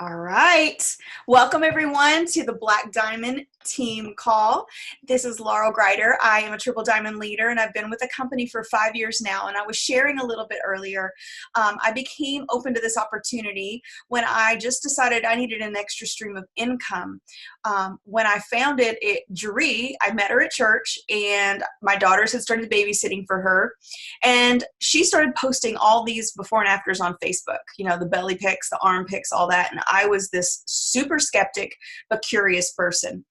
All right. Welcome everyone to the Black Diamond team call. This is Laurel Grider. I am a Triple Diamond leader and I've been with the company for 5 years now. And I was sharing a little bit earlier, I became open to this opportunity when I just decided I needed an extra stream of income. When I founded it, Jeree, I met her at church and my daughters had started babysitting for her. And she started posting all these before and afters on Facebook, you know, the belly pics, the arm pics, all that. And I was this super skeptic but curious person.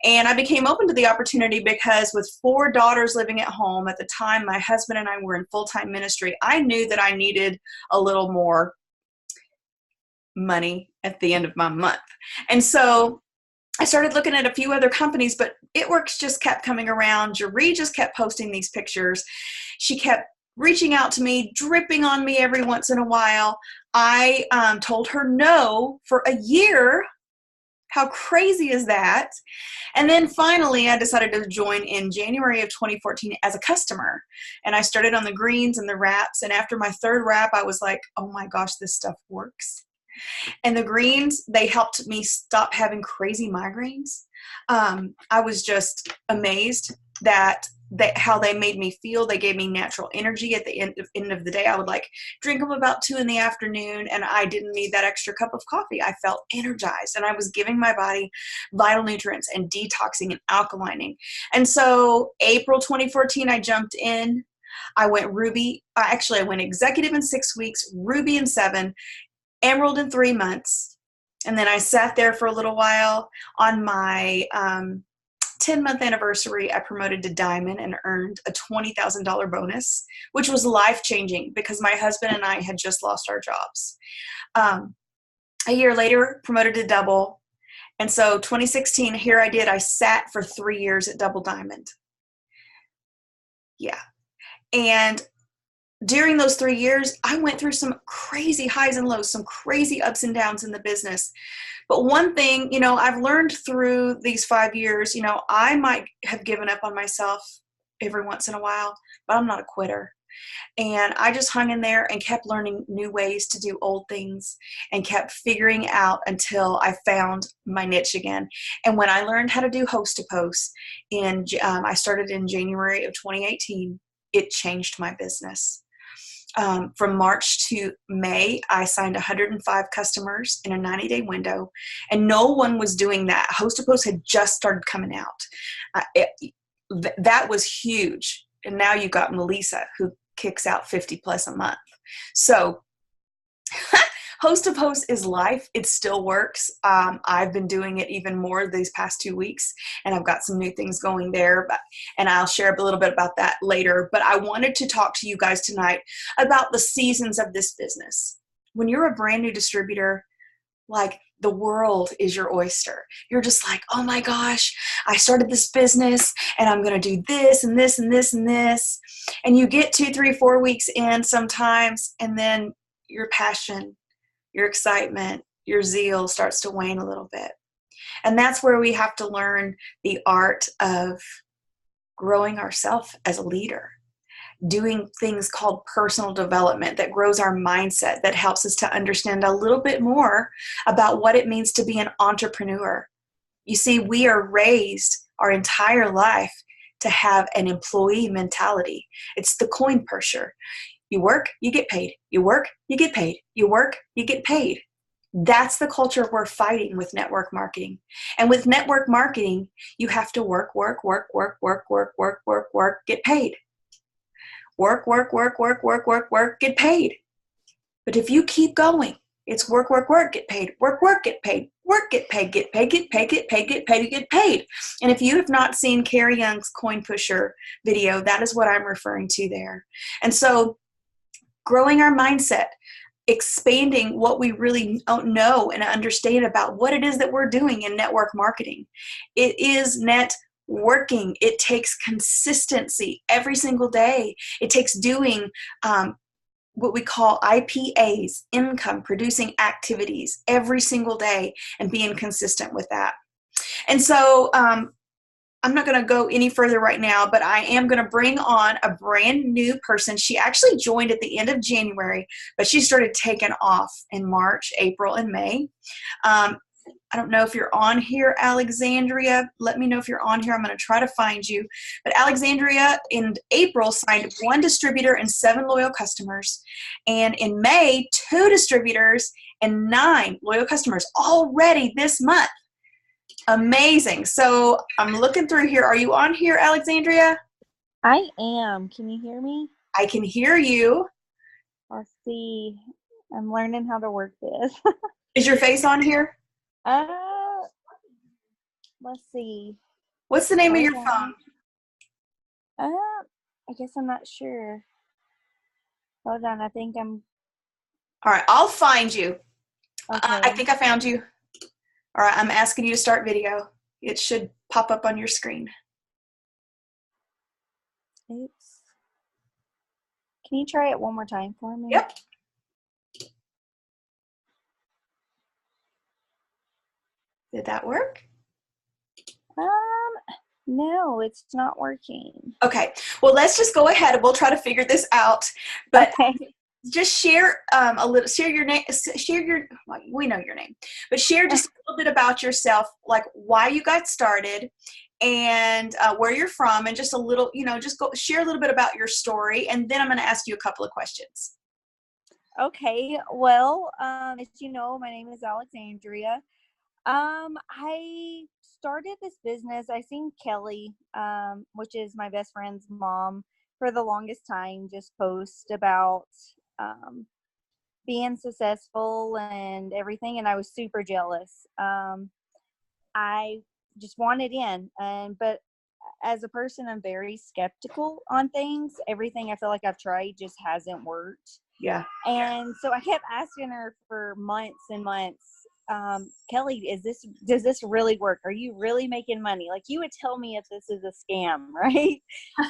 And I became open to the opportunity because with 4 daughters living at home at the time, my husband and I were in full-time ministry. I knew that I needed a little more money at the end of my month. And so I started looking at a few other companies, but It Works just kept coming around. Jeree just kept posting these pictures. She kept reaching out to me, dripping on me every once in a while. I told her no for a year. How crazy is that? And then finally, I decided to join in January of 2014 as a customer. And I started on the greens and the wraps. And after my 3rd wrap, I was like, oh my gosh, this stuff works. And the greens, they helped me stop having crazy migraines. I was just amazed that how they made me feel. They gave me natural energy at the end of the day. I would like drink them about 2 in the afternoon and I didn't need that extra cup of coffee. I felt energized and I was giving my body vital nutrients and detoxing and alkalining. And so April 2014, I jumped in. I went Ruby. Actually, I went executive in 6 weeks, Ruby in 7, Emerald in 3 months. And then I sat there for a little while. On my 10-month anniversary, I promoted to Diamond and earned a $20,000 bonus, which was life-changing because my husband and I had just lost our jobs. A year later, promoted to Double. And so 2016, here I did. I sat for 3 years at Double Diamond. Yeah. And during those 3 years, I went through some crazy highs and lows, some crazy ups and downs in the business. But one thing, you know, I've learned through these 5 years, you know, I might have given up on myself every once in a while, but I'm not a quitter. And I just hung in there and kept learning new ways to do old things and kept figuring out until I found my niche again. And when I learned how to do host to post, I started in January of 2018, it changed my business. From March to May, I signed 105 customers in a 90-day window, and no one was doing that. Host to Post had just started coming out. That was huge. And now you've got Melissa, who kicks out 50 plus a month. So Host to Post is life. It still works. I've been doing it even more these past 2 weeks, and I've got some new things going there, and I'll share a little bit about that later. But I wanted to talk to you guys tonight about the seasons of this business. When you're a brand new distributor, like the world is your oyster. You're just like, oh my gosh, I started this business and I'm going to do this and this and this and this. And you get 2, 3, 4 weeks in sometimes, and then your passion, your excitement, your zeal starts to wane a little bit. And that's where we have to learn the art of growing ourselves as a leader, doing things called personal development that grows our mindset, that helps us to understand a little bit more about what it means to be an entrepreneur. You see, we are raised our entire life to have an employee mentality. It's the coin pusher. You work, you get paid. You work, you get paid. You work, you get paid. That's the culture we're fighting with network marketing. And with network marketing, you have to work, get paid. Work, get paid. But if you keep going, it's work, get paid, get paid, get paid, get paid, get paid, get paid, get paid, get paid. And if you have not seen Carrie Young's Coin Pusher video, that is what I'm referring to there. And so growing our mindset, expanding what we really don't know and understand about what it is that we're doing in network marketing. It is networking. It takes consistency every single day. It takes doing what we call IPAs, income producing activities, every single day and being consistent with that. And so I'm not going to go any further right now, but I am going to bring on a brand new person. She actually joined at the end of January, but she started taking off in March, April, and May. Um, I don't know if you're on here, Alexandria. Let me know if you're on here. I'm going to try to find you. But Alexandria in April signed 1 distributor and 7 loyal customers. And in May, 2 distributors and 9 loyal customers already this month. Amazing. So I'm looking through here. Are you on here, Alexandria? I am. Can you hear me? I can hear you. Let's see. I'm learning how to work this. Is your face on here? uh, let's see. What's the name of Hold your on. phone? I guess I'm not sure. Hold on. I think I'm All right, I'll find you. I okay. think I found you. All right, I'm asking you to start video. It should pop up on your screen. Oops. Can you try it one more time for me? Yep. Did that work? No, it's not working. Okay. Well, let's just go ahead and we'll try to figure this out. But Okay. just share a little, share your name, share your, well, we know your name, but share just a little bit about yourself, like why you got started and where you're from, and just a little, just go share a little bit about your story. And then I'm going to ask you a couple of questions. Okay. Well, as you know, my name is Alexandria. I started this business. I seen Kelly, which is my best friend's mom, for the longest time, just post about um, being successful and everything, and I was super jealous. I just wanted in, and but as a person, I'm very skeptical on things. Everything I feel like I've tried just hasn't worked. Yeah. And so I kept asking her for months and months, Kelly, does this really work? Are you really making money? Like, you would tell me if this is a scam, right?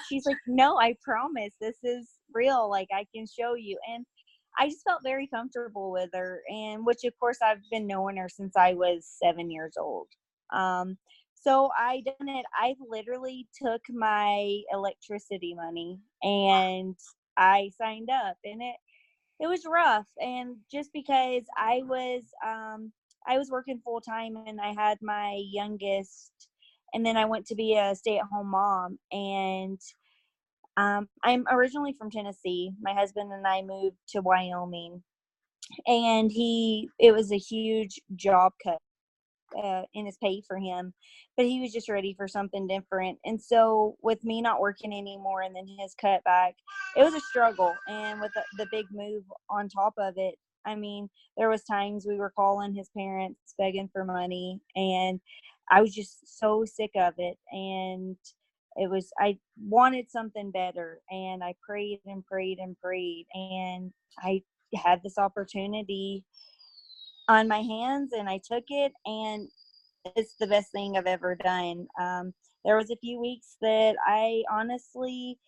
She's like, no, I promise this is real. Like, I can show you. And I just felt very comfortable with her. And which of course I've been knowing her since I was 7 years old. Um, so I done it. I literally took my electricity money and I signed up, and it was rough. And just because I was working full time and I had my youngest, and then I went to be a stay-at-home mom. And I'm originally from Tennessee. My husband and I moved to Wyoming, and it was a huge job cut in his pay for him, but he was just ready for something different. And so with me not working anymore and then his cutback, it was a struggle. And with the big move on top of it, I mean, there was times we were calling his parents begging for money, and I was just so sick of it. And I wanted something better, and I prayed and prayed and prayed, and I had this opportunity on my hands, and I took it, and it's the best thing I've ever done. There was a few weeks that I honestly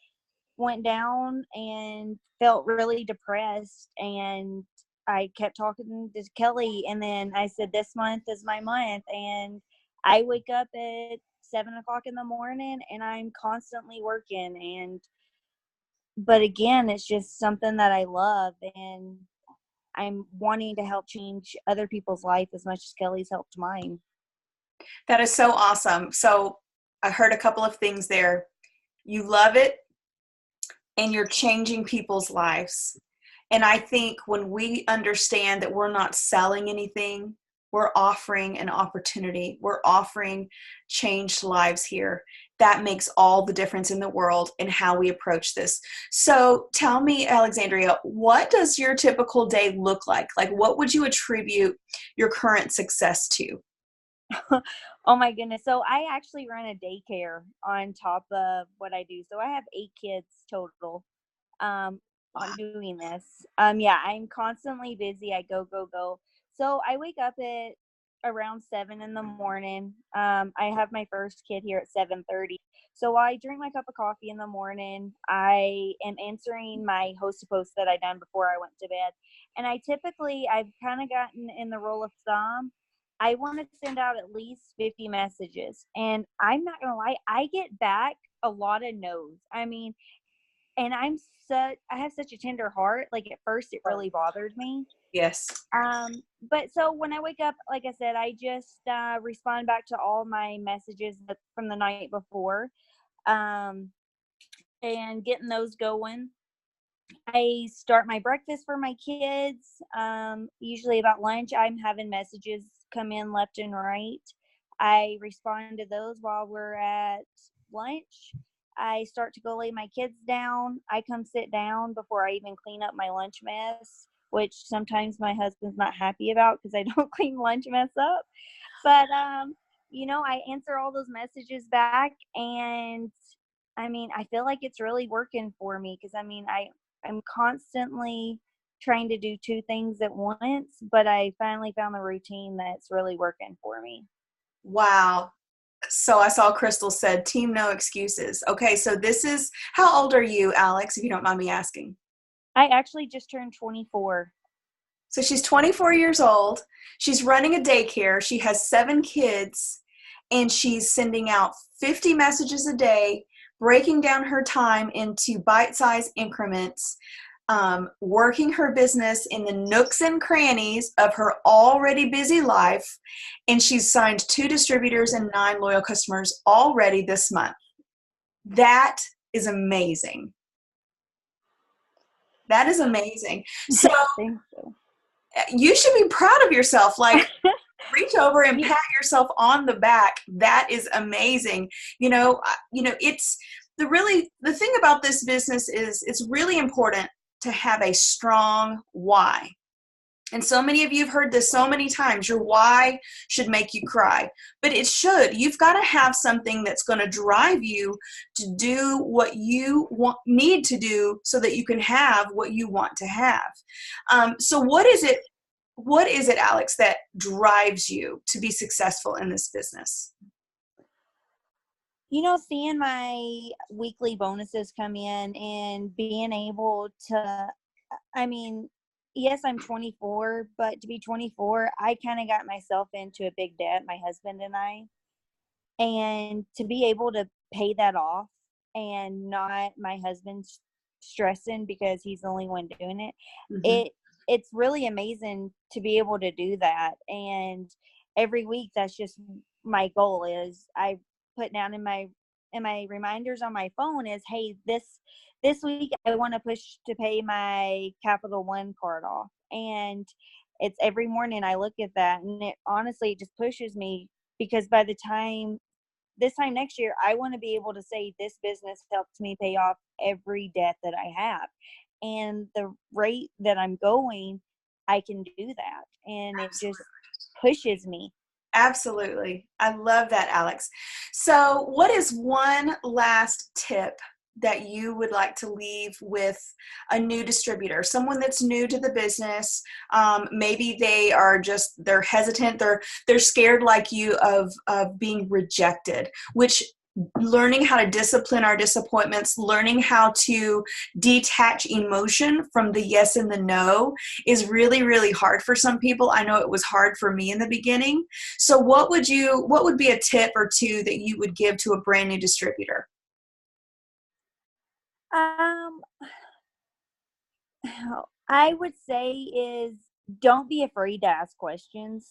went down and felt really depressed, and I kept talking to Kelly, and then I said, this month is my month. And I wake up at 7 o'clock in the morning and I'm constantly working. But again, it's just something that I love, and I'm wanting to help change other people's life as much as Kelly's helped mine. That is so awesome. So I heard a couple of things there. You love it and you're changing people's lives. And I think when we understand that we're not selling anything, we're offering an opportunity, we're offering changed lives here. That makes all the difference in the world in how we approach this. So tell me, Alexandria, what does your typical day look like? Like, what would you attribute your current success to? Oh my goodness. So I actually run a daycare on top of what I do. So I have 8 kids total on doing this. Yeah, I'm constantly busy. I go, go, go. So I wake up at around 7 in the morning. I have my first kid here at 7:30. So while I drink my cup of coffee in the morning, I am answering my host to post that I done before I went to bed. And I've kind of gotten in the rule of thumb. I want to send out at least 50 messages. And I'm not going to lie, I get back a lot of no's. I mean, and I have such a tender heart. Like at first it really bothered me. Yes. But so when I wake up, like I said, I just respond back to all my messages from the night before, and getting those going. I start my breakfast for my kids. Usually about lunch, I'm having messages come in left and right. I respond to those while we're at lunch. I start to go lay my kids down. I come sit down before I even clean up my lunch mess, which sometimes my husband's not happy about because I don't clean lunch mess up. But, I answer all those messages back, and I mean, I feel like it's really working for me because I'm constantly trying to do two things at once, but I finally found the routine that's really working for me. Wow. So I saw Crystal said, team no excuses. Okay, so how old are you, Alex, if you don't mind me asking? I actually just turned 24. So she's 24 years old. She's running a daycare. She has 7 kids, and she's sending out 50 messages a day, breaking down her time into bite-sized increments, working her business in the nooks and crannies of her already busy life. And she's signed 2 distributors and 9 loyal customers already this month. That is amazing. That is amazing. So you should be proud of yourself. Like, reach over and pat yourself on the back. That is amazing. It's the thing about this business is it's really important to have a strong why. And so many of you have heard this so many times. Your why should make you cry, but it should. You've got to have something that's going to drive you to do what you need to do so that you can have what you want to have. So what is it, Alex, that drives you to be successful in this business? Seeing my weekly bonuses come in and being able to, yes, I'm 24, but to be 24, I kind of got myself into a big debt, my husband and I. And to be able to pay that off and not my husband stressing because he's the only one doing it, Mm-hmm. It's really amazing to be able to do that. And every week, that's just my goal. Is I put down in my reminders on my phone is, hey, this week I want to push to pay my Capital One card off. And it's every morning I look at that, and it honestly just pushes me, because by the time this time next year, I want to be able to say this business helped me pay off every debt that I have. And the rate that I'm going, I can do that. And Absolutely. It just pushes me. Absolutely. I love that, Alex. So what is one last tip that you would like to leave with a new distributor, someone that's new to the business? Maybe they're hesitant. They're scared like you of being rejected, which learning how to discipline our disappointments, learning how to detach emotion from the yes and the no is really, really hard for some people. I know it was hard for me in the beginning. So what would be a tip or two that you would give to a brand new distributor? I would say is don't be afraid to ask questions.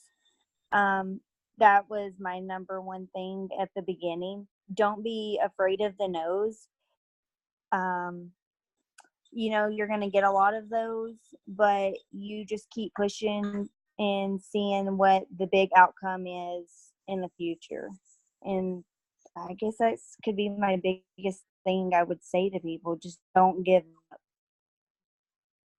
That was my number one thing at the beginning. Don't be afraid of the no's. You're going to get a lot of those, but you just keep pushing and seeing what the big outcome is in the future. And I guess that could be my biggest thing I would say to people. Just don't give up.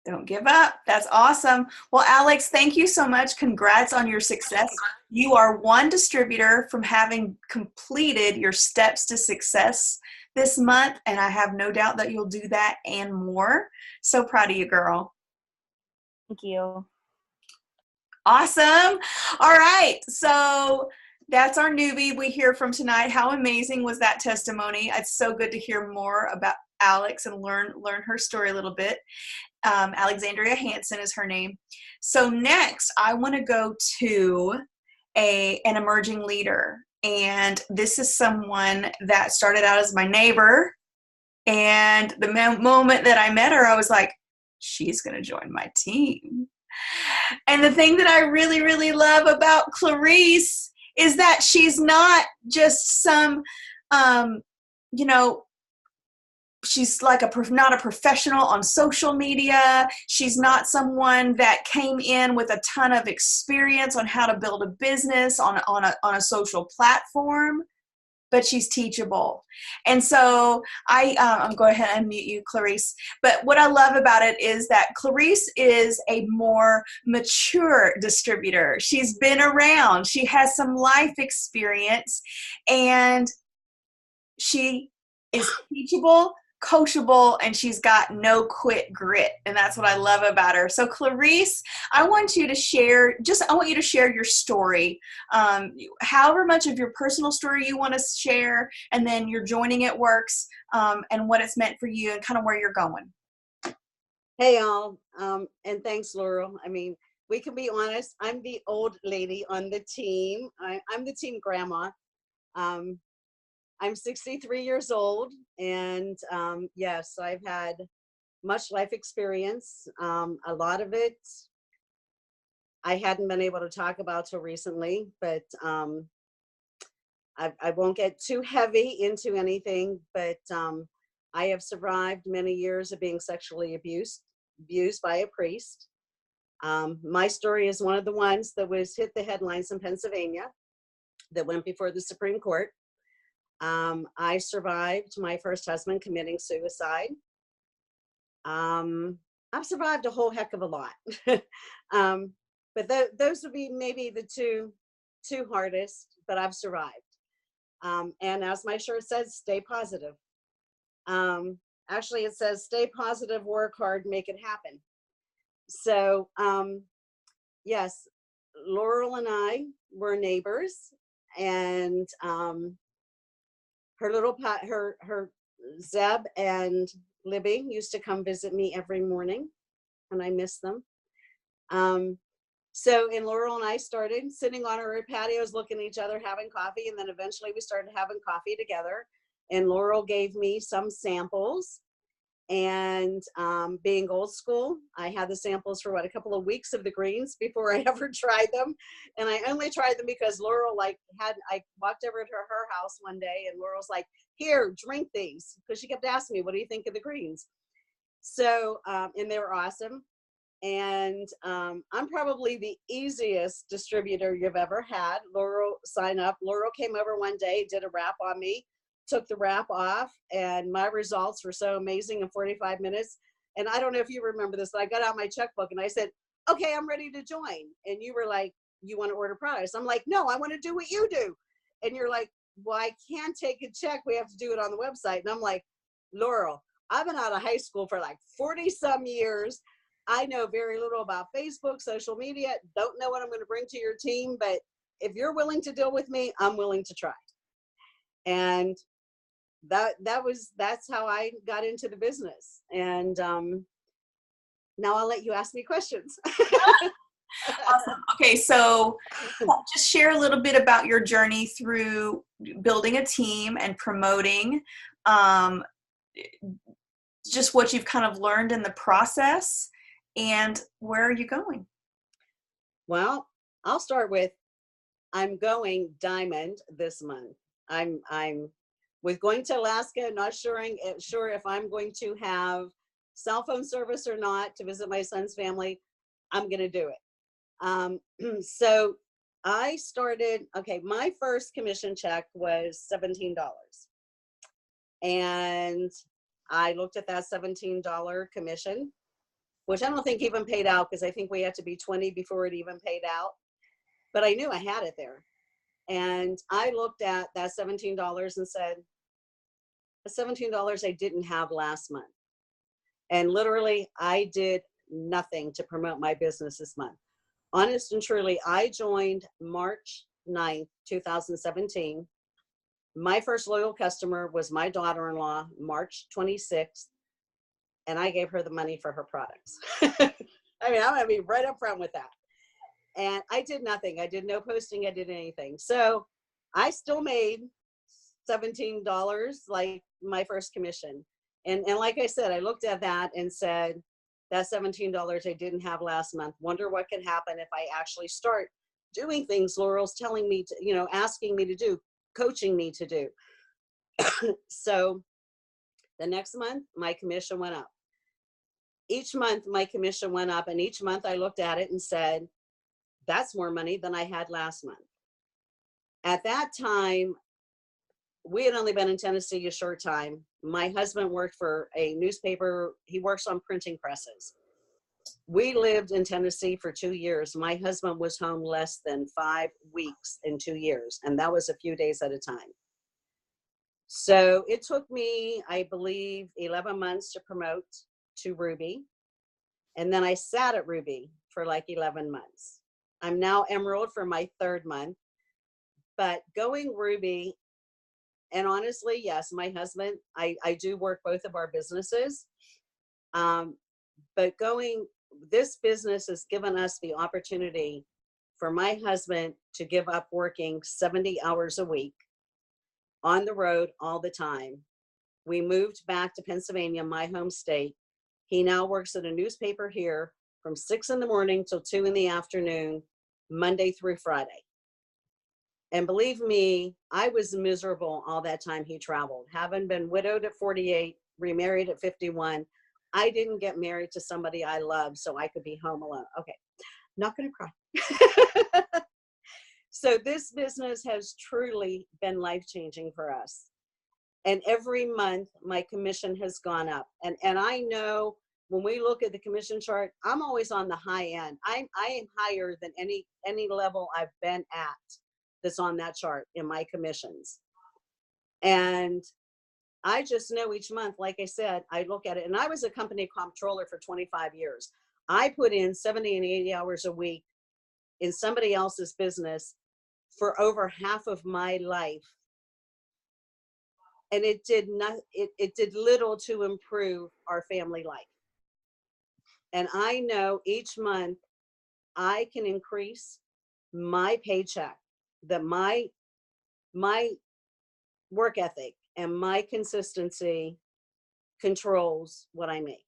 Don't give up. That's awesome. Well, Alex, thank you so much. Congrats on your success. You are one distributor from having completed your steps to success this month, and I have no doubt that you'll do that and more. So proud of you, girl. Thank you. Awesome. All right. So that's our newbie we hear from tonight. How amazing was that testimony? It's so good to hear more about Alex and learn her story a little bit. Alexandria Hanson is her name. So next, I want to go to an emerging leader. And this is someone that started out as my neighbor. And the moment that I met her, I was like, she's going to join my team. And the thing that I really, really love about Clarice is that she's not just some, you know, she's like not a professional on social media. She's not someone that came in with a ton of experience on how to build a business on a social platform, but she's teachable. And so I'm go ahead and mute you, Clarice. But what I love about it is that Clarice is a more mature distributor. She's been around. She has some life experience, and she is teachable, coachable, and she's got no quit grit. And that's what I love about her. So Clarice, I want you to share your story, however much of your personal story you want to share, and then your joining It Works, and what it's meant for you and kind of where you're going. Hey all, and thanks, Laurel. I mean, we can be honest, I'm the old lady on the team. I'm the team grandma. I'm 63 years old, and yes, I've had much life experience. A lot of it I hadn't been able to talk about till recently, but I won't get too heavy into anything, but I have survived many years of being sexually abused by a priest. My story is one of the ones that hit the headlines in Pennsylvania that went before the Supreme Court. I survived my first husband committing suicide. I've survived a whole heck of a lot. But those would be maybe the two hardest, but I've survived. And as my shirt says, stay positive. Actually, it says, stay positive, work hard, make it happen. So, yes, Laurel and I were neighbors, and her Zeb and Libby used to come visit me every morning, and I miss them. So Laurel and I started sitting on our patios, looking at each other, having coffee, and then eventually we started having coffee together. And Laurel gave me some samples. And being old school, I had the samples for a couple of weeks of the greens before I ever tried them. And I only tried them because Laurel I walked over to her house one day, and Laurel's like, here, drink these. Because she kept asking me, what do you think of the greens? So, and they were awesome. And I'm probably the easiest distributor you've ever had. Laurel signed up. Laurel came over one day, did a wrap on me, took the wrap off, and my results were so amazing in 45 minutes. And I don't know if you remember this, but I got out my checkbook and I said, okay, I'm ready to join. And you were like, you want to order products? I'm like, no, I want to do what you do. And you're like, well, I can't take a check. We have to do it on the website. And I'm like, Laurel, I've been out of high school for like 40 some years. I know very little about Facebook, social media, don't know what I'm going to bring to your team, but if you're willing to deal with me, I'm willing to try. And that's how I got into the business. And now I'll let you ask me questions. Awesome. Okay, so just share a little bit about your journey through building a team and promoting, just what you've kind of learned in the process, and where are you going? Well, I'll start with, I'm going diamond this month. I'm with going to Alaska, not sure if I'm going to have cell phone service or not to visit my son's family. I'm going to do it. So I started, okay, my first commission check was $17. And I looked at that $17 commission, which I don't think even paid out, because I think we had to be 20 before it even paid out. But I knew I had it there. And I looked at that $17 and said, the $17 I didn't have last month. And literally, I did nothing to promote my business this month. Honest and truly, I joined March 9th, 2017. My first loyal customer was my daughter-in-law, March 26th, and I gave her the money for her products. I mean, I'm going to be right up front with that. And I did nothing. I did no posting. I did anything. So I still made $17, like my first commission. And like I said, I looked at that and said, that $17 I didn't have last month. Wonder what could happen if I actually start doing things Laurel's telling me to, you know, asking me to do, coaching me to do. So the next month, my commission went up. Each month, my commission went up. And each month I looked at it and said, that's more money than I had last month. At that time, we had only been in Tennessee a short time. My husband worked for a newspaper. He works on printing presses. We lived in Tennessee for 2 years. My husband was home less than 5 weeks in 2 years, and that was a few days at a time. So it took me, I believe, 11 months to promote to Ruby. And then I sat at Ruby for like 11 months. I'm now Emerald for my 3rd month. But going Ruby, and honestly, yes, my husband, I do work both of our businesses. But this business has given us the opportunity for my husband to give up working 70 hours a week on the road all the time. We moved back to Pennsylvania, my home state. He now works at a newspaper here from 6 in the morning till 2 in the afternoon, Monday through Friday. And believe me, I was miserable all that time he traveled. Having been widowed at 48, remarried at 51, I didn't get married to somebody I loved so I could be home alone. Okay, not gonna cry. So this business has truly been life-changing for us. And every month my commission has gone up. And I know when we look at the commission chart, I'm always on the high end. I am higher than any level I've been at that's on that chart in my commissions. And I just know each month, like I said, I look at it, and I was a company comptroller for 25 years. I put in 70 and 80 hours a week in somebody else's business for over half of my life. And it did little to improve our family life. And I know each month I can increase my paycheck, that my work ethic and my consistency controls what I make.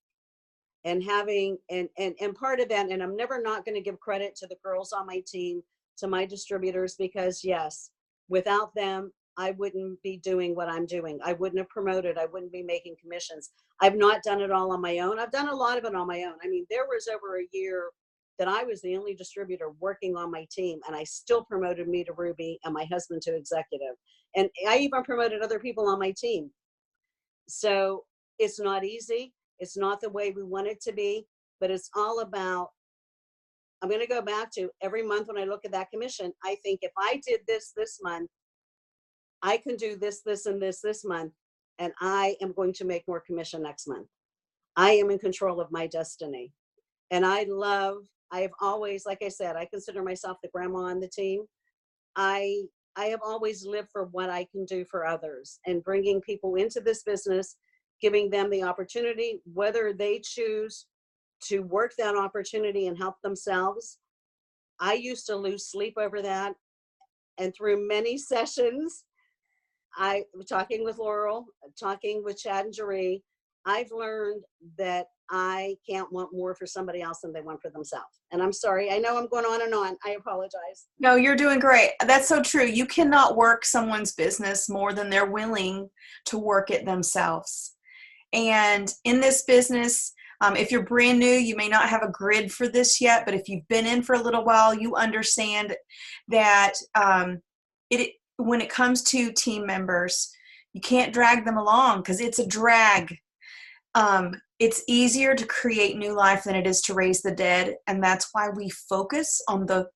And having, and part of that, and I'm never not going to give credit to the girls on my team, to my distributors, because yes, without them, I wouldn't be doing what I'm doing. I wouldn't have promoted. I wouldn't be making commissions. I've not done it all on my own. I've done a lot of it on my own. I mean, there was over a year that I was the only distributor working on my team, and I still promoted me to Ruby and my husband to executive. And I even promoted other people on my team. So it's not easy. It's not the way we want it to be, but it's all about, I'm going to go back to every month when I look at that commission, I think if I did this month, I can do this, and this month, and I am going to make more commission next month. I am in control of my destiny. And I have always, like I said, I consider myself the grandma on the team. I have always lived for what I can do for others, and bringing people into this business, giving them the opportunity, whether they choose to work that opportunity and help themselves. I used to lose sleep over that. And through many sessions, talking with Laurel, talking with Chad and Jeree, I've learned that I can't want more for somebody else than they want for themselves. And I'm sorry, I know I'm going on and on. I apologize. No, you're doing great. That's so true. You cannot work someone's business more than they're willing to work it themselves. And in this business, if you're brand new, you may not have a grid for this yet, but if you've been in for a little while, you understand that when it comes to team members, you can't drag them along because it's a drag. It's easier to create new life than it is to raise the dead. And that's why we focus on the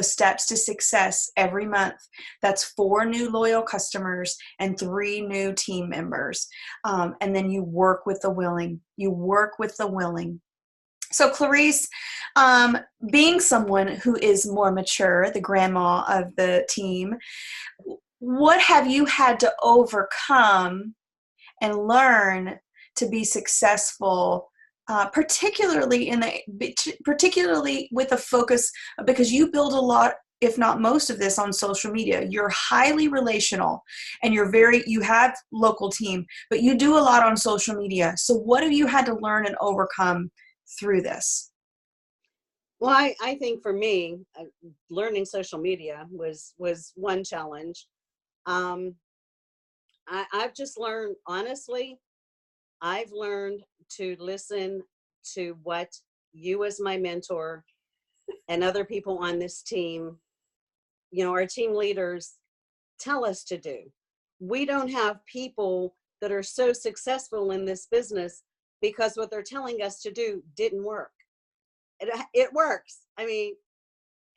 steps to success every month. That's 4 new loyal customers and 3 new team members. And then you work with the willing. So Clarice, being someone who is more mature, the grandma of the team, what have you had to overcome and learn to be successful particularly with a focus, because you build a lot, if not most of this, on social media. You're highly relational, and you have local team, but you do a lot on social media. So what have you had to learn and overcome through this? Well, I think for me, learning social media was one challenge. Um, I've just learned, honestly, I've learned to listen to what you as my mentor and other people on this team, our team leaders tell us to do. We don't have people that are so successful in this business because what they're telling us to do didn't work. It works. I mean,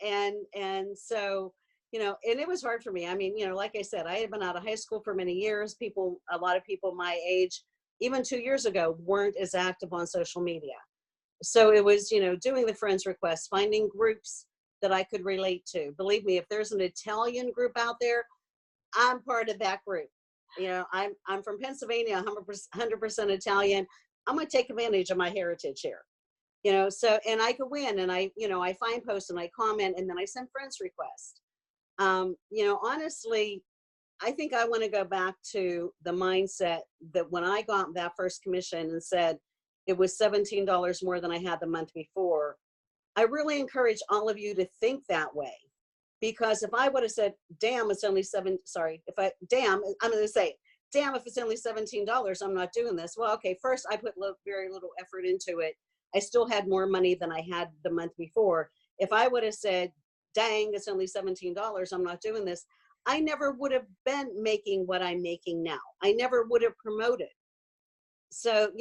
and so, and it was hard for me. I mean, like I said, I had been out of high school for many years. A lot of people my age, even 2 years ago, weren't as active on social media. So it was, doing the friends requests, finding groups that I could relate to. Believe me, if there's an Italian group out there, I'm part of that group. I'm from Pennsylvania, 100% Italian. I'm going to take advantage of my heritage here. So, and I go in and I find posts and I comment and then I send friends requests. Honestly, I think I want to go back to the mindset that when I got that first commission and said it was $17 more than I had the month before, I really encourage all of you to think that way. Because if I would have said, damn, it's only I'm going to say, damn, if it's only $17, I'm not doing this. Well, okay, first I put very little effort into it. I still had more money than I had the month before. If I would have said, dang, it's only $17, I'm not doing this, I never would have been making what I'm making now. I never would have promoted. So,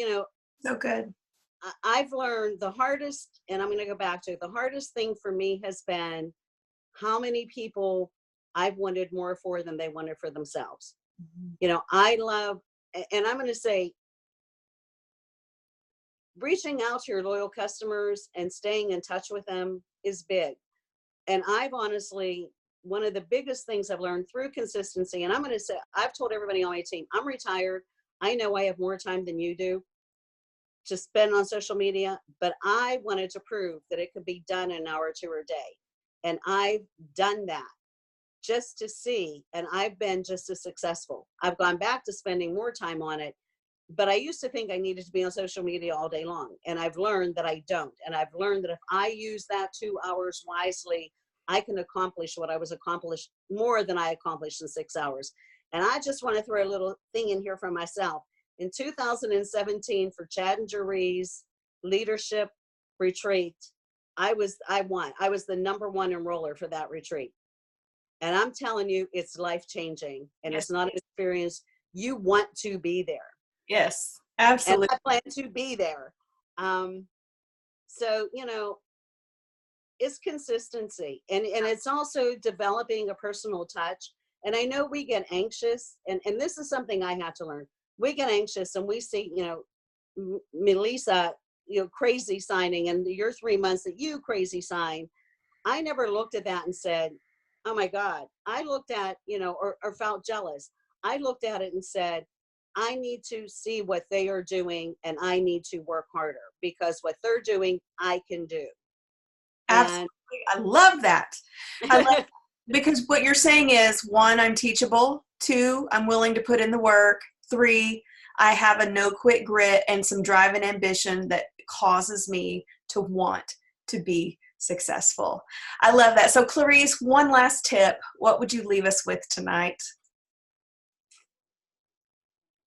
So good. I've learned the hardest, and I'm going to go back to it, the hardest thing for me has been how many people I've wanted more for than they wanted for themselves. Mm-hmm. I love, and I'm going to say, reaching out to your loyal customers and staying in touch with them is big. And I've honestly, one of the biggest things I've learned through consistency, and I'm going to say, I've told everybody on my team, I'm retired. I know I have more time than you do to spend on social media, but I wanted to prove that it could be done an hour or two a day. And I've done that just to see, and I've been just as successful. I've gone back to spending more time on it, but I used to think I needed to be on social media all day long. And I've learned that I don't. And I've learned that if I use that 2 hours wisely, I can accomplish what I was accomplished more than I accomplished in 6 hours. And I just want to throw a little thing in here for myself. In 2017, for Chad and Jerry's leadership retreat, I won. I was the number 1 enroller for that retreat. And I'm telling you, it's life-changing. And yes, it's not an experience. You want to be there. Yes, absolutely. And I plan to be there. So, it's consistency. And it's also developing a personal touch. And I know we get anxious. And this is something I had to learn. We get anxious and we see, Melissa, crazy signing, and your 3 months that you crazy sign. I never looked at that and said, oh my God. I looked at, or felt jealous. I looked at it and said, I need to see what they are doing and I need to work harder because what they're doing, I can do. Absolutely. I love that. Because what you're saying is, 1, I'm teachable. 2, I'm willing to put in the work. 3, I have a no quit grit and some drive and ambition that causes me to want to be successful. I love that. So Clarice, one last tip. What would you leave us with tonight?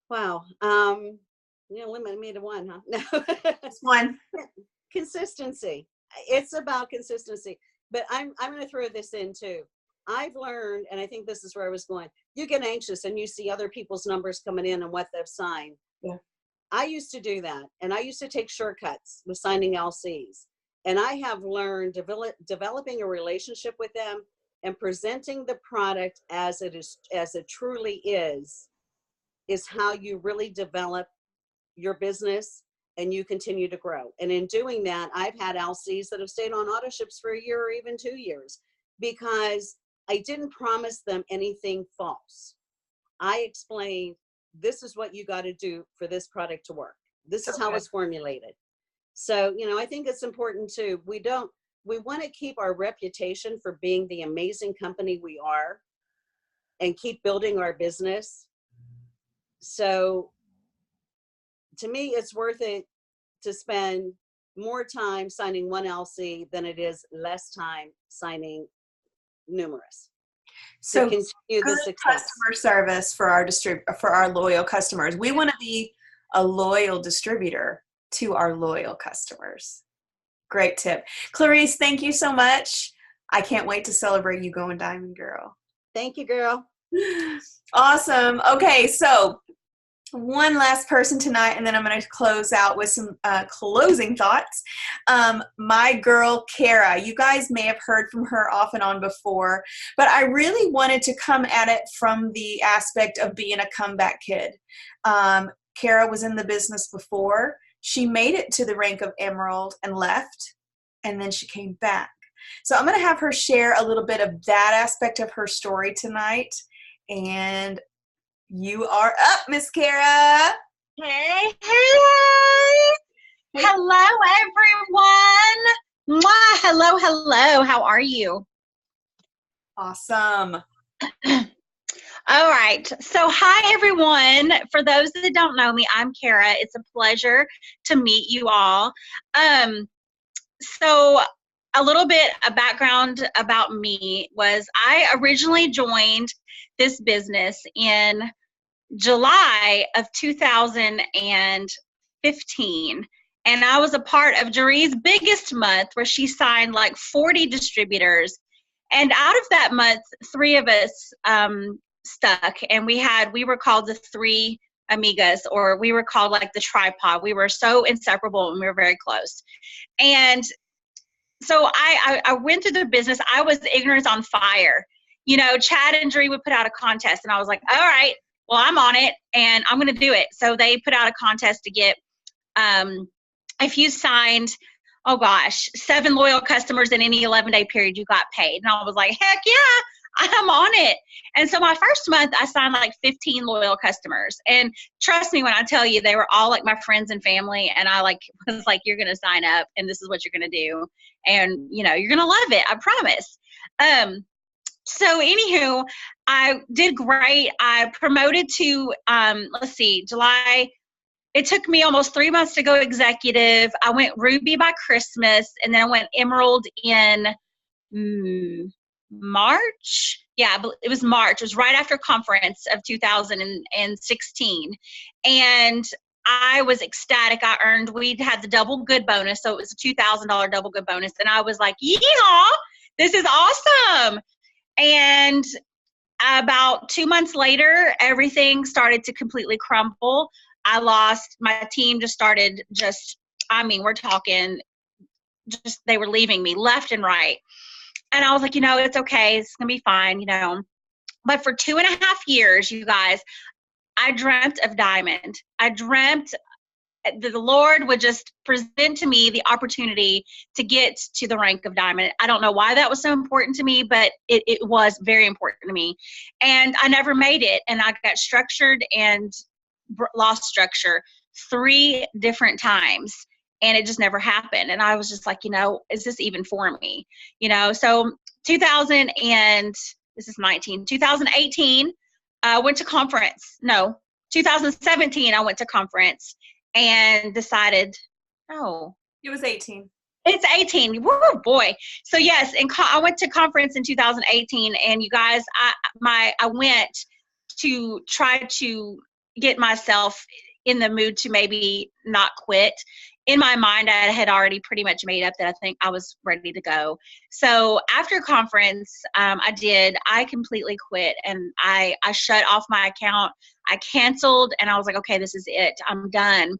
Wow. Limit me to 1, huh? No. Just 1. Consistency. It's about consistency. But I'm going to throw this in too. I've learned, and I think this is where I was going, you get anxious and you see other people's numbers coming in and what they've signed. Yeah. I used to do that. And I used to take shortcuts with signing LCs. And I have learned developing a relationship with them and presenting the product as it truly is how you really develop your business and you continue to grow. And in doing that, I've had LCs that have stayed on auto ships for a year or even 2 years because I didn't promise them anything false. I explained, this is what you got to do for this product to work. This is how it's formulated. So, I think it's important too. We want to keep our reputation for being the amazing company we are and keep building our business. So to me, it's worth it to spend more time signing one LC than it is less time signing numerous to So continue the good success. customer service for our loyal customers. We want to be a loyal distributor to our loyal customers. Great tip. Clarice, thank you so much. I can't wait to celebrate you going Diamond Girl. Thank you, girl. Awesome. Okay, so one last person tonight, and then I'm going to close out with some closing thoughts. My girl, Kara. You guys may have heard from her off and on before, but I really wanted to come at it from the aspect of being a comeback kid. Kara was in the business before. She made it to the rank of Emerald and left, and then she came back. So I'm going to have her share a little bit of that aspect of her story tonight. And you are up, Miss Kara. Hey. Hello, everyone. Mwah. Hello. How are you? Awesome. All right. So, hi, everyone. For those that don't know me, I'm Kara. It's a pleasure to meet you all. So, a little bit of background about me was I originally joined this business in July of 2015. And I was a part of Jerie's biggest month where she signed like 40 distributors. And out of that month, 3 of us stuck. And we were called the 3 amigas, or we were called like the tripod. We were so inseparable and we were very close. And so I went through the business. I was ignorance on fire. Chad and Jerry would put out a contest, and I was like, all right, well, I'm on it, and I'm going to do it. So they put out a contest to get, if you signed, 7 loyal customers in any 11-day period, you got paid. And I was like, heck yeah, I'm on it. And so my first month, I signed like 15 loyal customers. And trust me when I tell you, they were all like my friends and family. And I was like, you're going to sign up, and this is what you're going to do. And, you're going to love it. I promise. So anywho, I did great. I promoted to, July. It took me almost 3 months to go executive. I went Ruby by Christmas, and then I went Emerald in March. Yeah, it was March. It was right after conference of 2016. And I was ecstatic. We had the double good bonus. So it was a $2,000 double good bonus. And I was like, yeehaw, this is awesome. And about 2 months later, everything started to completely crumble. My team just started we're talking, they were leaving me left and right. And I was like, it's okay. It's going to be fine, But for 2.5 years, you guys, I dreamt of Diamond. I dreamt that the Lord would just present to me the opportunity to get to the rank of Diamond. I don't know why that was so important to me, but it was very important to me. And I never made it. And I got structured and lost structure 3 different times. And it just never happened. And I was just like, is this even for me? So 2018, I went to conference. No, 2017, I went to conference and decided, It was 18. It's 18. Woo, boy. So yes, I went to conference in 2018, and you guys, I went to try to get myself in the mood to maybe not quit. In my mind, I had already pretty much made up that I think I was ready to go. So after conference, I completely quit, and I shut off my account. I canceled, and I was like, okay, this is it. I'm done.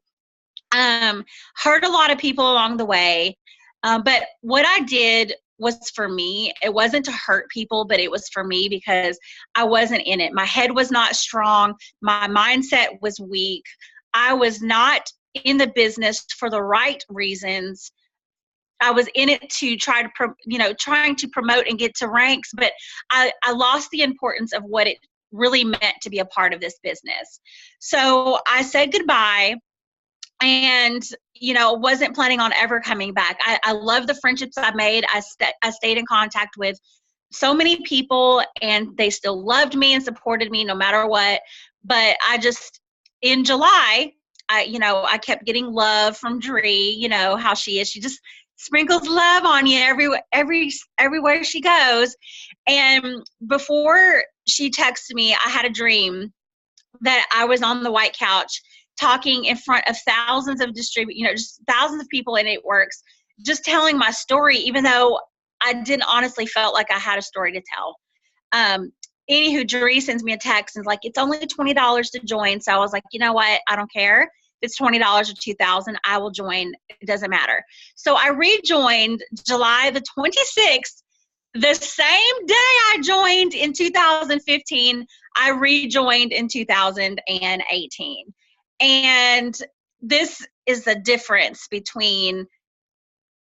Hurt a lot of people along the way. But what I did was for me. It wasn't to hurt people, but it was for me because I wasn't in it. My head was not strong. My mindset was weak. I was not in the business for the right reasons. I was in it to trying to promote and get to ranks, but I lost the importance of what it really meant to be a part of this business. So I said goodbye. and wasn't planning on ever coming back. I love the friendships I made. I stayed in contact with so many people, and they still loved me and supported me no matter what. But in July, I kept getting love from Dree. How she is. She just sprinkles love on you everywhere she goes. And before she texted me, I had a dream that I was on the white couch talking in front of thousands of just thousands of people, and it works, just telling my story, even though I didn't honestly felt like I had a story to tell. Anywho, Jerry sends me a text and is like, it's only $20 to join. So I was like, you know what? I don't care. If it's $20 or $2,000, I will join. It doesn't matter. So I rejoined July the 26th. The same day I joined in 2015, I rejoined in 2018. And this is the difference between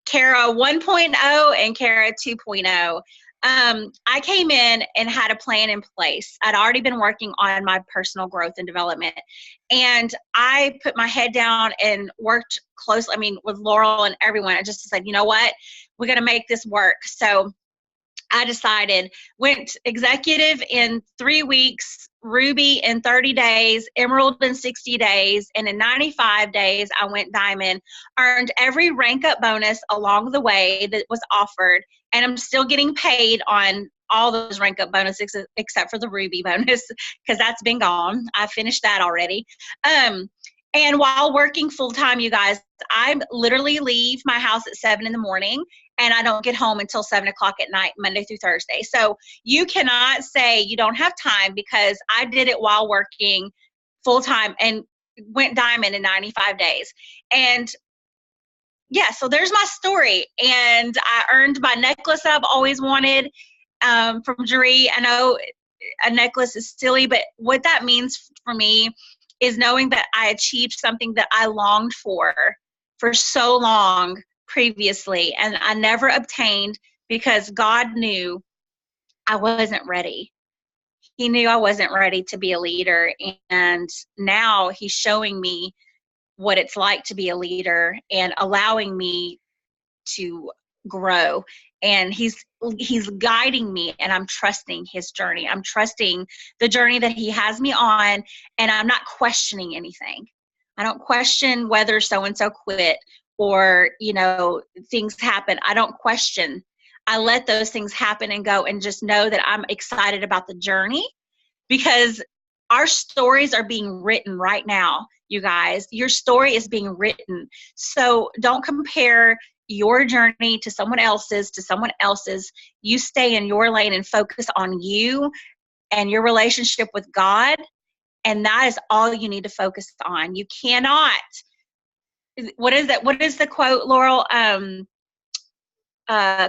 Kara 1.0 and Kara 2.0. I came in and had a plan in place. I'd already been working on my personal growth and development. And I put my head down and worked closely, with Laurel and everyone. I just said, you know what? We're going to make this work. So I decided, went executive in 3 weeks, Ruby in 30 days, Emerald in 60 days, and in 95 days, I went Diamond, earned every rank up bonus along the way that was offered, and I'm still getting paid on all those rank up bonuses except for the Ruby bonus because that's been gone. I finished that already. And while working full time, you guys, I literally leave my house at 7 in the morning and I don't get home until 7 o'clock at night, Monday through Thursday. So you cannot say you don't have time, because I did it while working full time and went Diamond in 95 days. And yeah, so there's my story. And I earned my necklace I've always wanted from Jeree. I know a necklace is silly, but what that means for me is knowing that I achieved something that I longed for so long previously, and I never obtained because God knew I wasn't ready. He knew I wasn't ready to be a leader, and now he's showing me what it's like to be a leader and allowing me to grow. And he's guiding me, and I'm trusting his journey. I'm trusting the journey that he has me on, and I'm not questioning anything. I don't question whether so-and-so quit or, things happen. I don't question. I let those things happen and go, and just know that I'm excited about the journey, because our stories are being written right now, you guys. Your story is being written. So don't compare your journey to someone else's, You stay in your lane and focus on you and your relationship with God. And that is all you need to focus on. You cannot, what is that? What is the quote, Laurel?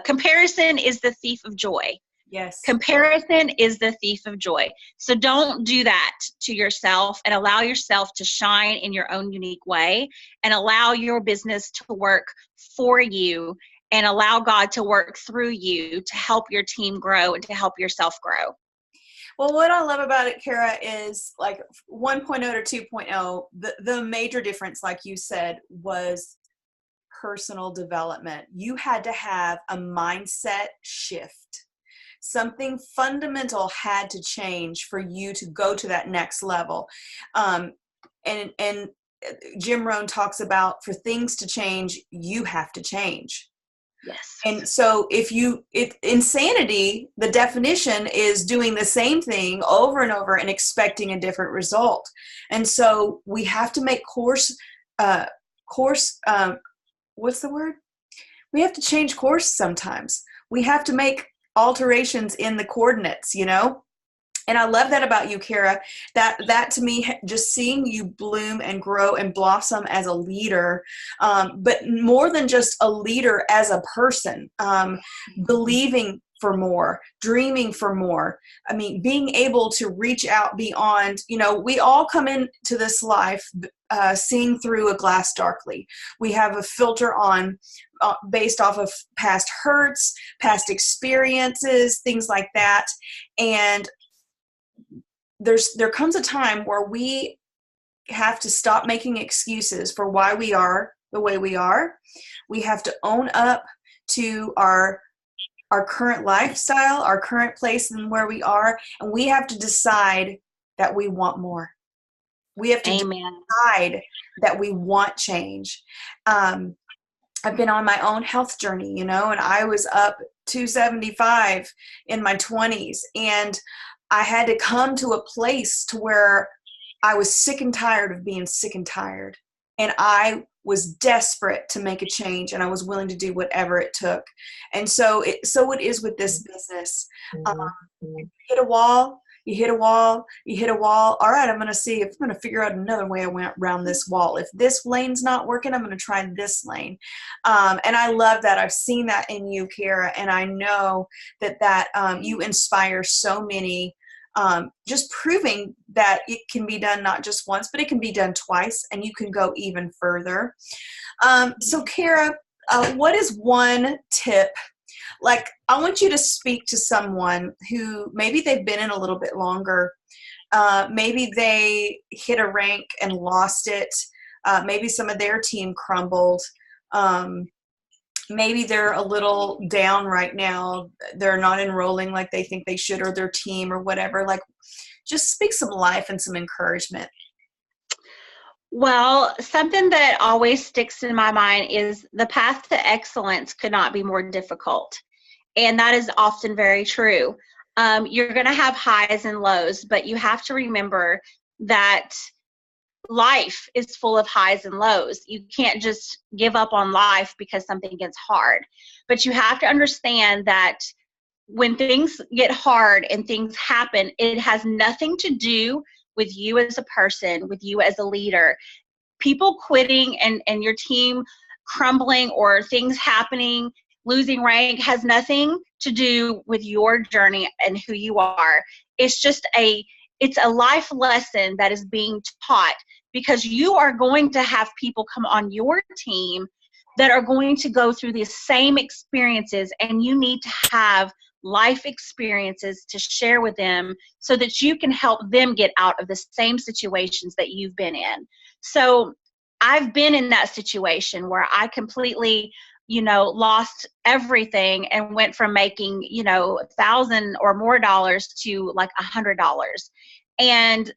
Comparison is the thief of joy. Yes. Comparison is the thief of joy. So don't do that to yourself, and allow yourself to shine in your own unique way, and allow your business to work for you, and allow God to work through you to help your team grow and to help yourself grow. Well, what I love about it, Kara, is like 1.0 to 2.0, the major difference, like you said, was personal development. You had to have a mindset shift. Something fundamental had to change for you to go to that next level. And Jim Rohn talks about, for things to change, you have to change. Yes. And so insanity, the definition is doing the same thing over and over and expecting a different result. And so we have to make what's the word? We have to change course sometimes. We have to make alterations in the coordinates, And I love that about you, Kara. That to me, just seeing you bloom and grow and blossom as a leader, but more than just a leader, as a person, believing for more, dreaming for more. I mean, being able to reach out beyond, we all come into this life seeing through a glass darkly. We have a filter on based off of past hurts, past experiences, things like that. And there comes a time where we have to stop making excuses for why we are the way we are. We have to own up to our current lifestyle, our current place and where we are, and we have to decide that we want more. We have to Amen. decide that we want change. I've been on my own health journey, and I was up 275 in my 20s, and I had to come to a place to where I was sick and tired of being sick and tired. And I was desperate to make a change, and I was willing to do whatever it took. And so it is with this business. You hit a wall, you hit a wall, you hit a wall. All right, I'm going to figure out another way I went around this wall. If this lane's not working, I'm going to try this lane. And I love that. I've seen that in you, Kara, and I know that you inspire so many, just proving that it can be done not just once, but it can be done twice, and you can go even further. So Kara, what is one tip? Like, I want you to speak to someone who maybe they've been in a little bit longer. Maybe they hit a rank and lost it. Maybe some of their team crumbled. Maybe they're a little down right now. They're not enrolling like they think they should, or their team, or whatever. Like, just speak some life and some encouragement. Well, something that always sticks in my mind is the path to excellence could not be more difficult. And that is often very true. You're going to have highs and lows, but you have to remember that life is full of highs and lows. You can't just give up on life because something gets hard. But you have to understand that when things get hard and things happen, it has nothing to do with you as a person, with you as a leader. People quitting and your team crumbling or things happening, losing rank, has nothing to do with your journey and who you are. It's just it's a life lesson that is being taught, because you are going to have people come on your team that are going to go through the same experiences, and you need to have life experiences to share with them so that you can help them get out of the same situations that you've been in. So I've been in that situation where I completely, lost everything and went from making, $1,000 or more dollars to like $100. And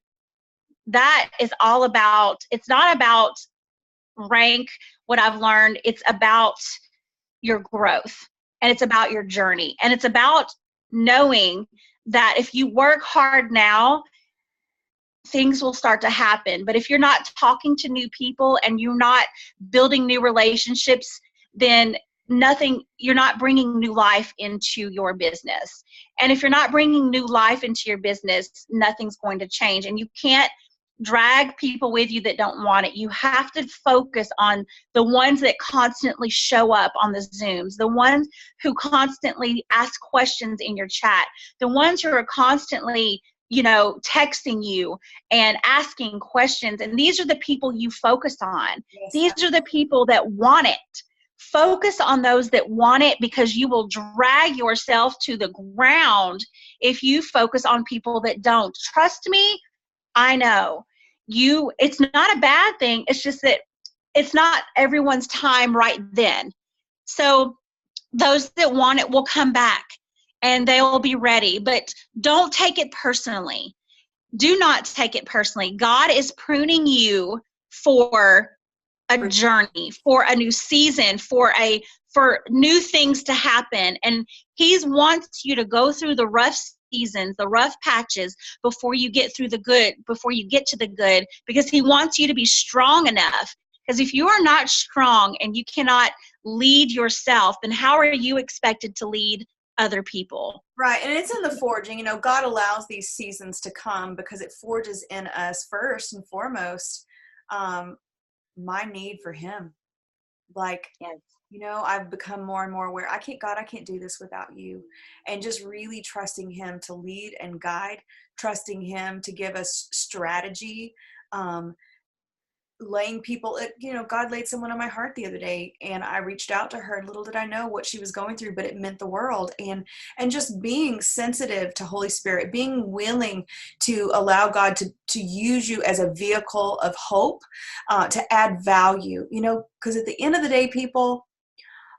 that is all about, it's not about rank, what I've learned. It's about your growth, and it's about your journey, and it's about knowing that if you work hard now, things will start to happen. But if you're not talking to new people and you're not building new relationships, then you're not bringing new life into your business. And if you're not bringing new life into your business, nothing's going to change. And you can't drag people with you that don't want it. You have to focus on the ones that constantly show up on the Zooms, the ones who constantly ask questions in your chat, the ones who are constantly, texting you and asking questions. And these are the people you focus on. Yes. These are the people that want it. Focus on those that want it, because you will drag yourself to the ground if you focus on people that don't. Trust me, I know. It's not a bad thing. It's just that it's not everyone's time right then. So those that want it will come back and they will be ready. But don't take it personally. Do not take it personally. God is pruning you for a journey, for a new season, for new things to happen. And He wants you to go through the rough seasons, the rough patches, before you get to the good, because He wants you to be strong enough. Because if you are not strong and you cannot lead yourself, then how are you expected to lead other people? Right. And it's in the forging. God allows these seasons to come because it forges in us, first and foremost, my need for Him. Like, yes. I've become more and more aware. I can't do this without you. And just really trusting Him to lead and guide, trusting Him to give us strategy. laying people, God laid someone on my heart the other day, and I reached out to her. Little did I know what she was going through, but it meant the world. And just being sensitive to Holy Spirit, being willing to allow God to use you as a vehicle of hope, to add value, because at the end of the day, people,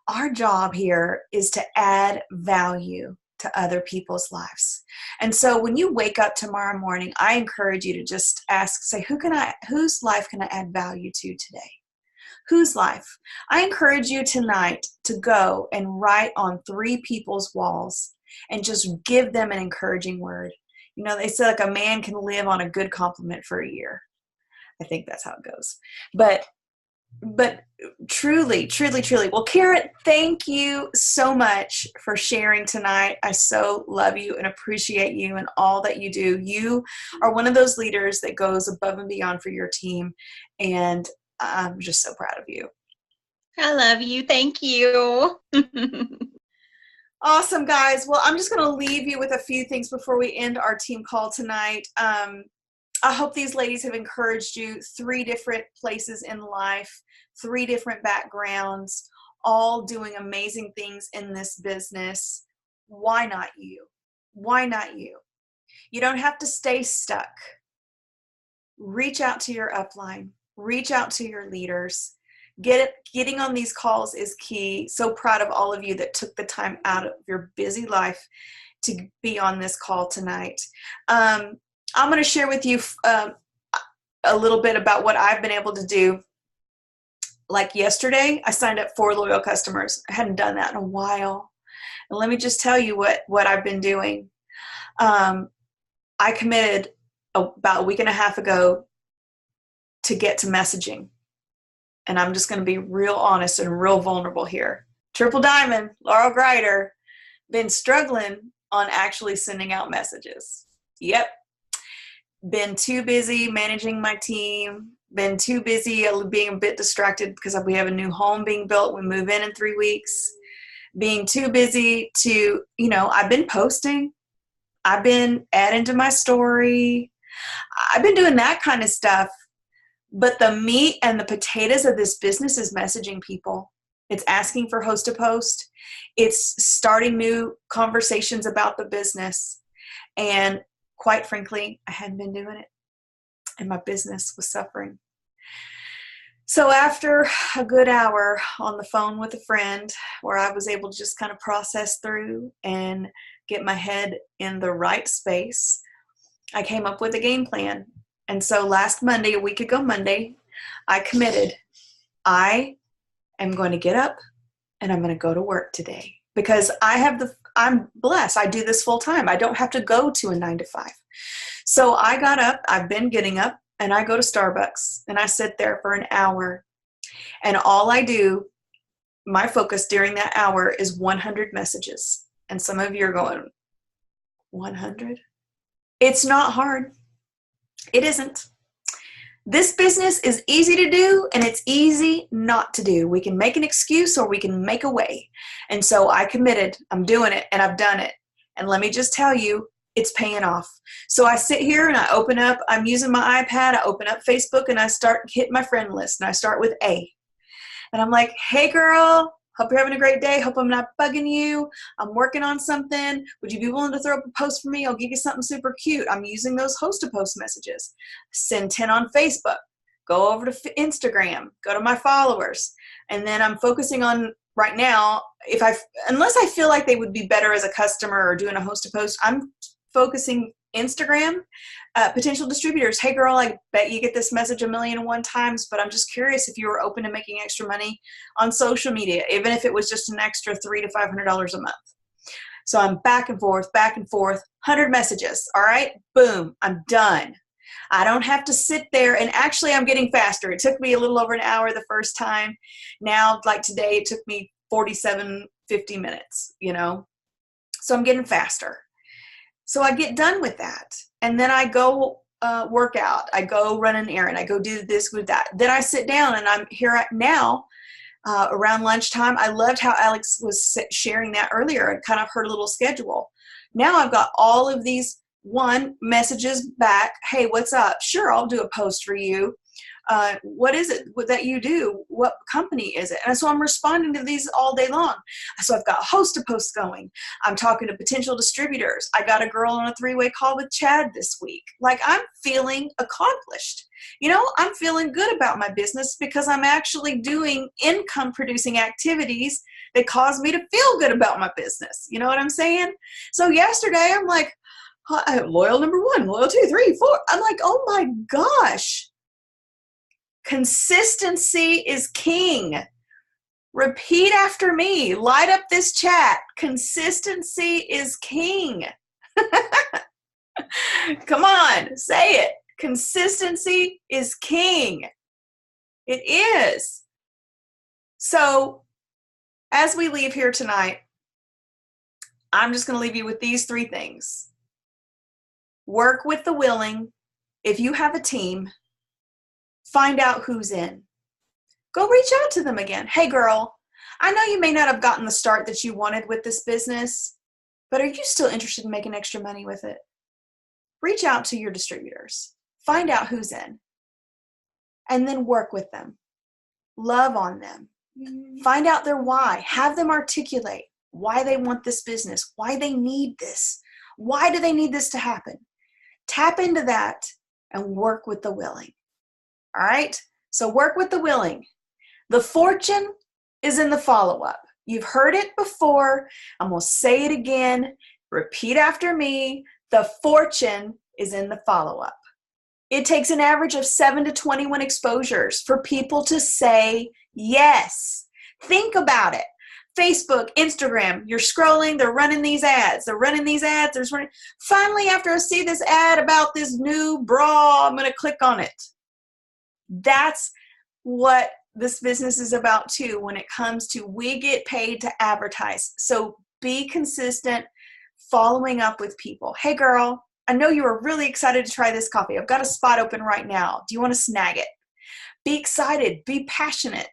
our job here is to add value to other people's lives. And so when you wake up tomorrow morning, I encourage you to just say, whose life can I add value to today? Whose life? I encourage you tonight to go and write on 3 people's walls and just give them an encouraging word. They say like a man can live on a good compliment for a year. I think that's how it goes. But truly, truly, truly. Well, Karen, thank you so much for sharing tonight. I so love you and appreciate you and all that you do. You are one of those leaders that goes above and beyond for your team, and I'm just so proud of you. I love you. Thank you. Awesome, guys. Well, I'm just going to leave you with a few things before we end our team call tonight. I hope these ladies have encouraged you. 3 different places in life, 3 different backgrounds, all doing amazing things in this business. Why not you? Why not you? You don't have to stay stuck. Reach out to your upline. Reach out to your leaders. Getting on these calls is key. So proud of all of you that took the time out of your busy life to be on this call tonight. I'm going to share with you a little bit about what I've been able to do. Like yesterday, I signed up 4 loyal customers. I hadn't done that in a while. And let me just tell you what I've been doing. I committed about a week and a half ago to get to messaging. And I'm just going to be real honest and real vulnerable here. Triple Diamond Laurel Grider, been struggling on actually sending out messages. Yep. Been too busy managing my team, been too busy being a bit distracted because we have a new home being built. We move in 3 weeks. Being too busy to, I've been posting. I've been adding to my story. I've been doing that kind of stuff. But the meat and the potatoes of this business is messaging people. It's asking for host to post. It's starting new conversations about the business. And quite frankly, I hadn't been doing it, and my business was suffering. So after a good hour on the phone with a friend, where I was able to just kind of process through and get my head in the right space, I came up with a game plan. And so last Monday, a week ago Monday, I committed. I am going to get up and I'm going to go to work today, because I'm blessed. I do this full time. I don't have to go to a 9 to 5. So I got up, I've been getting up, and I go to Starbucks and I sit there for an hour. And all I do, my focus during that hour is 100 messages. And some of you are going, 100? It's not hard. It isn't. This business is easy to do, and it's easy not to do. We can make an excuse or we can make a way. And so I committed. I'm doing it, and I've done it. And let me just tell you, it's paying off. So I sit here and I'm using my iPad, I open up Facebook, and I start hitting my friend list, and I start with A. And I'm like, hey girl, hope you're having a great day. Hope I'm not bugging you. I'm working on something. Would you be willing to throw up a post for me? I'll give you something super cute. I'm using those host to post messages. Send 10 on Facebook. Go over to Instagram. Go to my followers. And then I'm focusing on right now, unless I feel like they would be better as a customer or doing a host to post, I'm focusing Instagram, potential distributors. Hey girl, I bet you get this message 1,000,001 times, but I'm just curious if you were open to making extra money on social media, even if it was just an extra $300 to $500 a month. So I'm back and forth, 100 messages. All right, boom, I'm done. I don't have to sit there, and actually I'm getting faster. It took me a little over an hour the first time. Now, like today, it took me 50 minutes, So I'm getting faster. So I get done with that. And then I go work out. I go run an errand. I go do this with that. Then I sit down, and I'm here now around lunchtime. I loved how Alex was sharing that earlier and kind of her little schedule. Now I've got all of these messages back. Hey, what's up? Sure, I'll do a post for you. What is it that you do? What company is it? And so I'm responding to these all day long. So I've got a host of posts going. I'm talking to potential distributors. I got a girl on a 3-way call with Chad this week. Like, I'm feeling accomplished. You know, I'm feeling good about my business because I'm actually doing income producing activities that cause me to feel good about my business. You know what I'm saying? So yesterday I'm like, loyal number 1, loyal 2, 3, 4. I'm like, oh my gosh. Consistency is king. Repeat after me. Light up this chat. Consistency is king. Come on, say it. Consistency is king. It is. So, as we leave here tonight, I'm just going to leave you with these 3 things. Work with the willing. If you have a team, find out who's in. Go reach out to them again. Hey girl, I know you may not have gotten the start that you wanted with this business, but are you still interested in making extra money with it? Reach out to your distributors. Find out who's in. And then work with them. Love on them. Find out their why. Have them articulate why they want this business, why they need this. Why do they need this to happen? Tap into that and work with the willing. All right? So work with the willing. The fortune is in the follow-up. You've heard it before. I'm going to say it again. Repeat after me. The fortune is in the follow-up. It takes an average of 7 to 21 exposures for people to say yes. Think about it. Facebook, Instagram, you're scrolling, they're running these ads. Finally, after I see this ad about this new bra, I'm going to click on it. That's what this business is about too when it comes to we get paid to advertise. So be consistent, following up with people. Hey girl, I know you were really excited to try this coffee. I've got a spot open right now. Do you want to snag it? Be excited. Be passionate.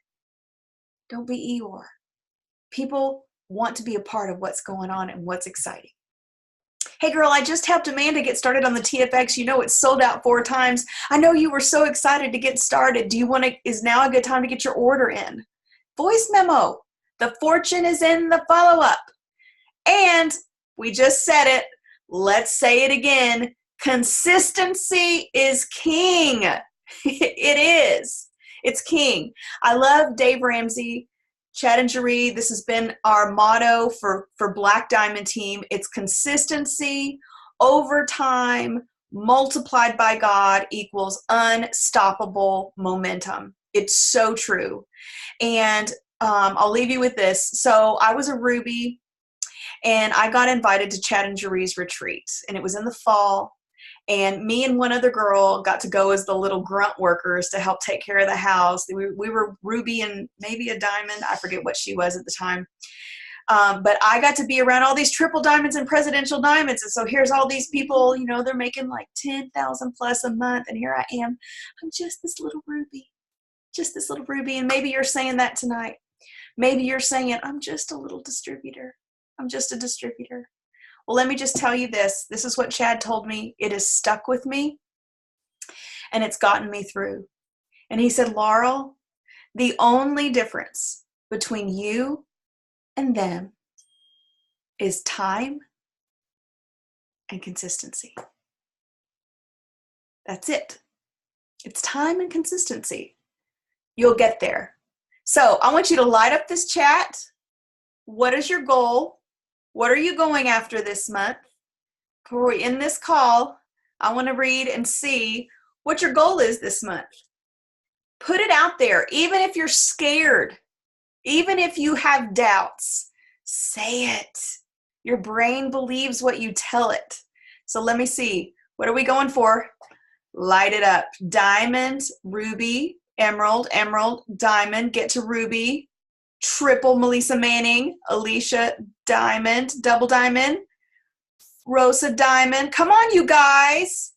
Don't be Eeyore. People want to be a part of what's going on and what's exciting. Hey girl, I just helped Amanda get started on the TFX. You know it's sold out 4 times. I know you were so excited to get started. Is now a good time to get your order in? Voice memo. The fortune is in the follow-up. And we just said it. Let's say it again. Consistency is king. It is. It's king. I love Dave Ramsey, Chad and Jeree. This has been our motto for Black Diamond Team. It's consistency over time multiplied by God equals unstoppable momentum. It's so true. And I'll leave you with this. So I was a Ruby and I got invited to Chad and Jeree's retreat, and it was in the fall. And me and one other girl got to go as the little grunt workers to help take care of the house. We were Ruby and maybe a diamond. I forget what she was at the time. But I got to be around all these triple diamonds and presidential diamonds. And so here's all these people, you know, they're making like 10,000 plus a month. And here I am. I'm just this little Ruby. Just this little Ruby. And maybe you're saying that tonight. Maybe you're saying, I'm just a little distributor. I'm just a distributor. Well, let me just tell you this. This is what Chad told me. It has stuck with me, and it's gotten me through. And he said, Laurel, the only difference between you and them is time and consistency. That's it. It's time and consistency. You'll get there. So I want you to light up this chat. What is your goal? What are you going after this month? Before we end this call, I want to read and see what your goal is this month. Put it out there. Even if you're scared, even if you have doubts, say it. Your brain believes what you tell it. So let me see. What are we going for? Light it up. Diamond, ruby, emerald, emerald, diamond, get to ruby. Triple Melissa Manning, Alicia Diamond, double diamond, Rosa Diamond. Come on, you guys.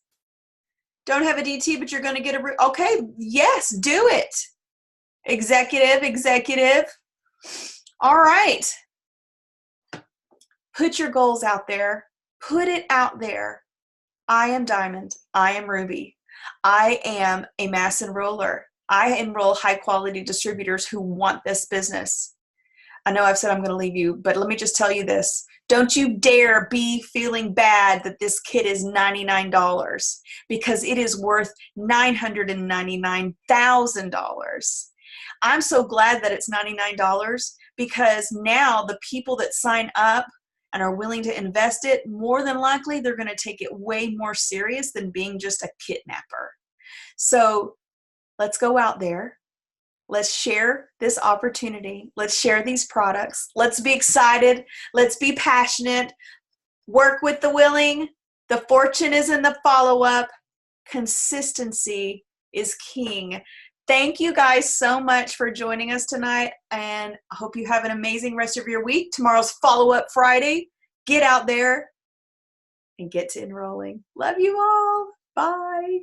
Don't have a DT, but you're going to get a, okay, yes, do it. Executive. All right. Put your goals out there. Put it out there. I am diamond. I am ruby. I am a mass enroller. I enroll high quality distributors who want this business. I know I've said I'm going to leave you, but let me just tell you this. Don't you dare be feeling bad that this kit is $99, because it is worth $999,000. I'm so glad that it's $99, because now the people that sign up and are willing to invest it, more than likely they're going to take it way more serious than being just a kidnapper. So let's go out there. Let's share this opportunity. Let's share these products. Let's be excited. Let's be passionate. Work with the willing. The fortune is in the follow-up. Consistency is king. Thank you guys so much for joining us tonight, and I hope you have an amazing rest of your week. Tomorrow's follow-up Friday. Get out there and get to enrolling. Love you all. Bye.